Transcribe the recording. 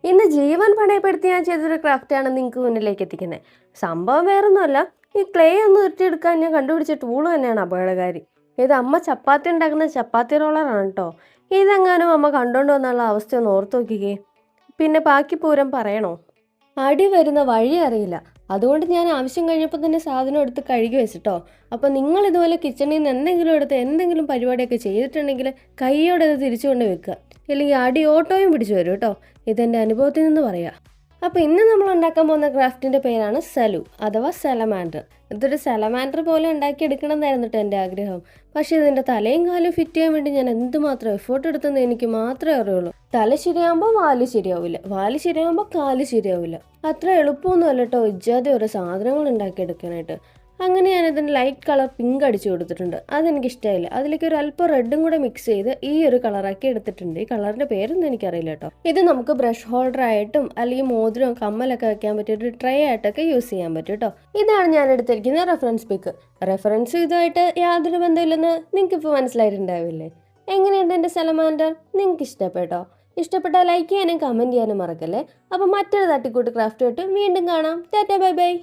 ഇന്ന് ജീവൻ പണയപ്പെടുത്തി ഞാൻ ചെയ്തൊരു ക്രാഫ്റ്റാണ് നിങ്ങൾക്ക് മുന്നിലേക്ക് എത്തിക്കുന്നത്. സംഭവം വേറൊന്നുമല്ല, ഈ ക്ലേ ഒന്ന് ഉരുട്ടിയെടുക്കാൻ ഞാൻ കണ്ടുപിടിച്ച ടൂള് തന്നെയാണ് അപകടകാരി. ഇത് അമ്മ ചപ്പാത്തി ഉണ്ടാക്കുന്ന ചപ്പാത്തി റോളറാണ് കേട്ടോ. ഇതെങ്ങാനും അമ്മ കണ്ടോണ്ട് വന്നുള്ള അവസ്ഥ ഒന്ന് ഓർത്ത് നോക്കിക്കേ. പിന്നെ ബാക്കി പൂരം പറയണോ? അടി വരുന്ന വഴി അറിയില്ല. അതുകൊണ്ട് ഞാൻ ആവശ്യം കഴിഞ്ഞപ്പോൾ തന്നെ സാധനം എടുത്ത് കഴുകി വെച്ചിട്ടോ. അപ്പോൾ നിങ്ങൾ ഇതുപോലെ കിച്ചണിൽ നിന്ന് എന്തെങ്കിലും എടുത്ത് എന്തെങ്കിലും പരിപാടിയൊക്കെ ചെയ്തിട്ടുണ്ടെങ്കിൽ കൈയോടെ അത് തിരിച്ചു കൊണ്ട് വെക്കുക. ഇല്ലെങ്കിൽ അടി ഓട്ടോയും പിടിച്ചു വരും കേട്ടോ. ഇതെൻ്റെ അനുഭവത്തിൽ നിന്ന് പറയാം. അപ്പോൾ ഇന്ന് നമ്മൾ ഉണ്ടാക്കാൻ പോകുന്ന ക്രാഫ്റ്റിൻ്റെ പേരാണ് സലു അഥവാ സലമാൻഡർ. ഇതൊരു സലമാൻഡർ പോലെ ഉണ്ടാക്കിയെടുക്കണമെന്നായിരുന്നു കേട്ടോ എൻ്റെ ആഗ്രഹം. പക്ഷേ ഇതിൻ്റെ തലയും കാലും ഫിറ്റ് ചെയ്യാൻ വേണ്ടി ഞാൻ എന്തുമാത്രം എഫേർട്ട് എടുത്തെന്ന് എനിക്ക് മാത്രമേ അറിയുള്ളൂ. തല ശരിയാകുമ്പോൾ വാല് ശരിയാവില്ല, വാല് ശരിയാകുമ്പോൾ കാല് ശരിയാവില്ല. അത്ര എളുപ്പമൊന്നും അല്ല കേട്ടോ ഇജ്ജാതി ഓരോ സാധനങ്ങൾ ഉണ്ടാക്കിയെടുക്കാനായിട്ട്. അങ്ങനെ ഞാനിതിന് ലൈറ്റ് കളർ പിങ്ക് അടിച്ചു കൊടുത്തിട്ടുണ്ട്. അതെനിക്ക് ഇഷ്ടമായില്ല. അതിലേക്ക് ഒരു അല്പം റെഡും കൂടെ മിക്സ് ചെയ്ത് ഈ ഒരു കളറാക്കി എടുത്തിട്ടുണ്ട്. ഈ കളറിൻ്റെ പേരൊന്നും എനിക്കറിയില്ല കേട്ടോ. ഇത് നമുക്ക് ബ്രഷ് ഹോൾഡർ ആയിട്ടും അല്ലെങ്കിൽ മോതിരവും കമ്മലൊക്കെ വെക്കാൻ പറ്റിയ ഒരു ട്രേ ആയിട്ടൊക്കെ യൂസ് ചെയ്യാൻ പറ്റും കേട്ടോ. ഇതാണ് ഞാൻ എടുത്തിരിക്കുന്ന റെഫറൻസ് പിക്ക്. റെഫറൻസ് ഇതുമായിട്ട് യാതൊരു ബന്ധമില്ലെന്ന് നിങ്ങൾക്ക് ഇപ്പോൾ മനസ്സിലായിട്ടുണ്ടാവില്ലേ? എങ്ങനെയുണ്ട് എൻ്റെ സലമാൻഡർ? നിങ്ങൾക്ക് ഇഷ്ടപ്പെട്ടോ? ഇഷ്ടപ്പെട്ടാൽ ലൈക്ക് ചെയ്യാനും കമൻറ്റ് ചെയ്യാനും മറക്കല്ലേ. അപ്പോൾ മറ്റൊരു തട്ടിക്കൂട്ട് ക്രാഫ്റ്റ് ആയിട്ട് വീണ്ടും കാണാം. Tata bye bye.